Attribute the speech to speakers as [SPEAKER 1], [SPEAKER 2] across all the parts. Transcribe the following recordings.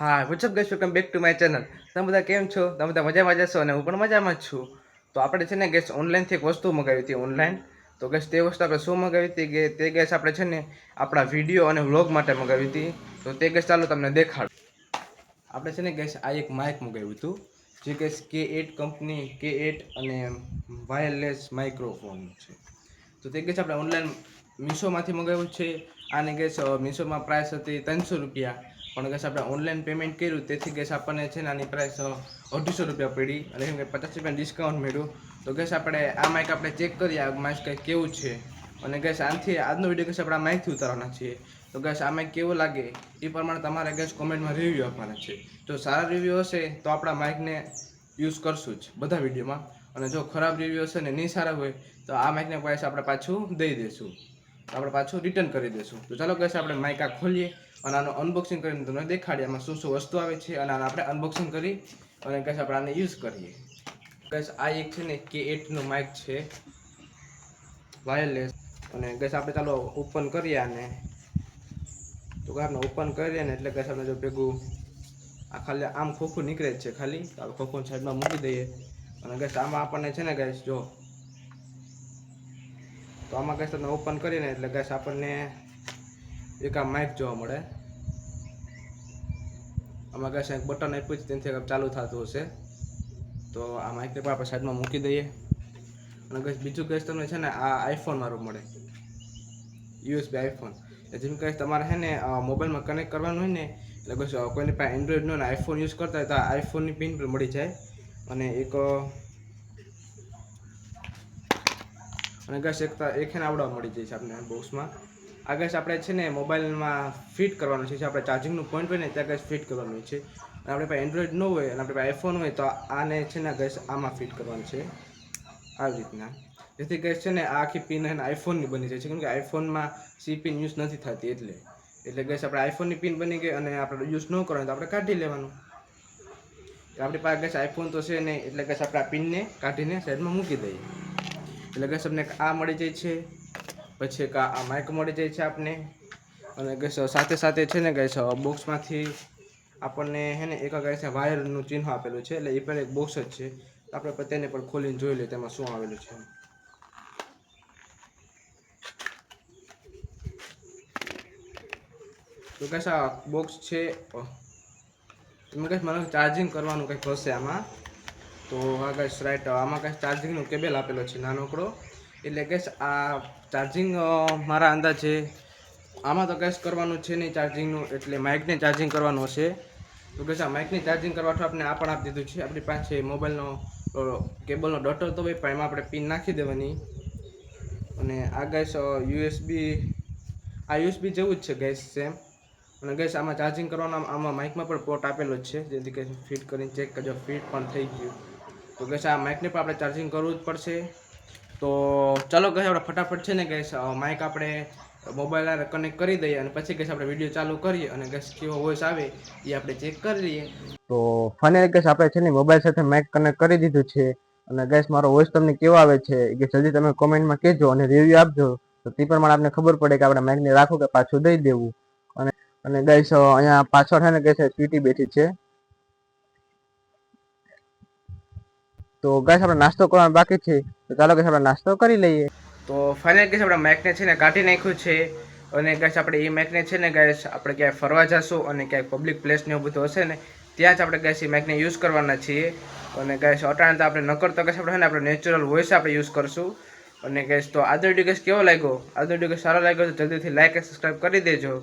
[SPEAKER 1] હા WhatsApp gas welcome back to my channel. તમે બધા કેમ છો? તમે બધા મજામાં જશો અને હું પણ મજામાં જ છું. તો આપણે છે ને ગેસ ઓનલાઈનથી એક વસ્તુ મગાવી હતી ઓનલાઈન. તો ગેસ તે વસ્તુ આપણે શું મગાવી હતી કે તે ગેસ આપણે છે ને આપણા વિડીયો અને વ્લોગ માટે મગાવી હતી. તો તે ગેસ ચાલો તમને દેખાડો. આપણે છે ને ગેસ આ એક માઇક મગાવ્યું હતું જે ગેસ K8 કંપની K8 અને વાયરલેસ માઇક્રોફોન છે. તો તે ગેસ આપણે ઓનલાઈન મીશોમાંથી મગાવ્યું છે. આની ગેસ મીશોમાં પ્રાઇસ હતી 300 રૂપિયા, પણ ગેસ આપણે ઓનલાઈન પેમેન્ટ કર્યું તેથી ગેસ આપણને છે ને આની પ્રાઇસ 250 રૂપિયા પડી અને એમ કે 50 રૂપિયા ડિસ્કાઉન્ટ મળ્યું. તો ગેસ આપણે આ માઇક આપણે ચેક કરીએ આ માઇક કંઈ કેવું છે. અને ગેસ આનાથી આજનો વિડીયો ગેસ આપણે આ માઇકથી ઉતારવાના છીએ. તો ગેસ આ માઇક કેવું લાગે એ પ્રમાણે તમારે ગેસ કોમેન્ટમાં રિવ્યૂ આપવાના છે. જો સારા રિવ્યૂ હશે તો આપણા માઇકને યુઝ કરશું જ બધા વિડીયોમાં, અને જો ખરાબ રિવ્યૂ હશે ને નહીં સારા હોય તો આ માઇકને પૈસા આપણે પાછું દઈ દઈશું, આપણે પાછું રિટર્ન કરી દઈશું. તો ચાલો ગેસ આપણે માઇક આ ખોલીએ અને આનું અનબોક્સિંગ કરીને તમને દેખાડીએ આમાં શું શું વસ્તુ આવે છે અને આને આપણે અનબોક્સિંગ કરી અને ગેસ આપણે આને યુઝ કરીએ. ગેસ આ એક છે ને K8 નું માઇક છે વાયરલેસ, અને ગેસ આપણે ચાલો ઓપન કરીએ આને. તો આપણે ઓપન કરીએ ને એટલે ગેસ આપણે જો ભેગું આ ખાલી આમ ખોખું નીકળે જ છે ખાલી, તો આપણે ખોખું સાઈડમાં મૂકી દઈએ. અને ગેસ આમાં આપણને છે ને ગેસ જો તો આમાં ગેસ તમે ઓપન કરીને એટલે ગેસ આપણને એક આ માઇક જોવા મળે. આમાં ગેસ એક બટન આપ્યું છે તેનાથી ચાલુ થતું હશે. તો આ માઇકને પણ આપણે સાઈડમાં મૂકી દઈએ. અને ગેસ બીજું ગેસ તમને છે ને આ આઈફોન મારું મળે, USB આઈફોન. જેમ કે તમારે છે ને મોબાઈલમાં કનેક્ટ કરવાનું હોય ને એટલે ગેસ કોઈની પાસે એન્ડ્રોઈડનો ને આઈફોન યુઝ કરતા હોય તો આ આઈફોનની પિન પણ મળી જાય. અને એક ગેસ એક આવડવા મળી જાય છે આપણે બોક્સમાં. આ ગેસ આપણે છે ને મોબાઈલમાં ફિટ કરવાનું છે. આપણે ચાર્જિંગનું પોઈન્ટ હોય ને ત્યાં ગેસ ફિટ કરવાનું છે. અને આપણે પાસે એન્ડ્રોઈડ ન હોય અને આપણે પાસે આઈફોન હોય તો આને છે ને ગેસ આમાં ફિટ કરવાનું છે આવી રીતના. જેથી ગેસ છે ને આ આખી પિન આઈફોનની બની જાય છે, કેમ કે આઈફોનમાં સી પિન યુઝ નથી થતી એટલે ગેસ આપણે આઈફોનની પિન બની ગઈ અને આપણે યુઝ ન કરવાનું તો આપણે કાઢી લેવાનું. આપણી પાસે ગેસ આઈફોન તો છે નહીં એટલે ગેસ આપણે આ પિનને કાઢીને સાઈડમાં મૂકી દઈએ. એટલે ગેસ આપણે આ મળી જાય છે, પછી એક આ માઇક મળી જાય છે આપને. અને ગેસ સાથે સાથે છે ને ગેસ બોક્સમાંથી આપણને છે ને એક ગેસ વાયરનું ચિહ્ન આપેલું છે, એટલે એ પણ એક બોક્સ જ છે. આપણે તેને પણ ખોલીને જોઈ લઈએ તેમાં શું આવેલું છે. તો ગેસ આ બોક્સ છે એમાં ગેસ મને ચાર્જિંગ કરવાનું કંઈક હશે આમાં. તો આ ગેસ રાઈટ આમાં ગેસ ચાર્જિંગનો કેબલ આપેલો છે નાનકડો. એટલે ગેસ આ ચાર્જિંગ મારા અંદાજે આમાં તો ગેસ કરવાનું છે નહીં ચાર્જિંગનું, એટલે માઇકને ચાર્જિંગ કરવાનું હશે. તો ગેસ આ માઇકને ચાર્જિંગ કરવા આપણે આ પણ આપી દીધું છે. આપણી પાસે મોબાઈલનો કેબલનો ડોટર તો હોય પણ એમાં આપણે પિન નાખી દેવાની. અને આ ગેસ USB જેવું જ છે ગેસ સેમ. અને ગેસ આમાં ચાર્જિંગ કરવાનું આમાં માઇકમાં પણ પોર્ટ આપેલો જ છે, જેથી કે ફિટ કરીને ચેક કરજો ફિટ પણ થઈ ગયું. તો ગેસ આ માઇકને પણ આપણે ચાર્જિંગ કરવું જ પડશે. તો ચાલો ગેસ આપણે ફટાફટ છે ને ગેસ માઇક આપણે મોબાઈલ હારે કનેક્ટ કરી દઈએ અને પછી ગેસ આપણે વિડીયો ચાલુ કરીએ અને ગેસ કેવો વોઇસ આવે એ આપણે ચેક કરી લઈએ. તો ફાઇનલી ગેસ આપણે છે ને મોબાઈલ સાથે માઇક કનેક્ટ કરી દીધું છે. અને ગેસ મારો વોઇસ તમને કેવો આવે છે કે જલ્દી તમે કોમેન્ટમાં કહેજો અને રિવ્યૂ આપજો. તો તે પ્રમાણે આપણે ખબર પડે કે આપણે માઇકને રાખવું કે પાછું દઈ દેવું. અને ગેસ અહીંયા પાછળ છે ને ગેસ સ્વીટી બેઠી છે. તો ગેસ આપણે નાસ્તો કરવાનો બાકી છે, તો ચાલો ગેસ આપણે નાસ્તો કરી લઈએ. તો ફાઇનલ ગેસ આપણે માઇકને છે ને કાઢી નાખ્યું છે. અને ગેસ આપણે એ માઇકને છે ને ગેસ આપણે ક્યાંય ફરવા જશું અને ક્યાંય પબ્લિક પ્લેસ ને એવું બધું હશે ને ત્યાં જ આપણે ગેસ એ માઇકને યુઝ કરવાના છીએ. અને ગેસ અટાણે તો આપણે નકરતો ગેસ આપણે આપણે નેચરલ વોઇસ આપણે યુઝ કરશું. અને ગેસ તો આજનો વિડીયો ગેસ કેવો લાગ્યો? આજનો વિડીયો ગેસ સારો લાગ્યો તો જલ્દીથી લાઈક અને સબસ્ક્રાઈબ કરી દેજો.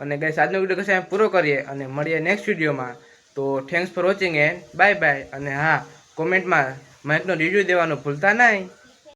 [SPEAKER 1] અને ગેસ આજનો વિડીયો ગેસ પૂરો કરીએ અને મળીએ નેક્સ્ટ વિડીયોમાં. તો thanks for watching and bye bye. અને હા, કોમેન્ટમાં માઇકનો રિવ્યૂ દેવાનું ભૂલતા નહીં.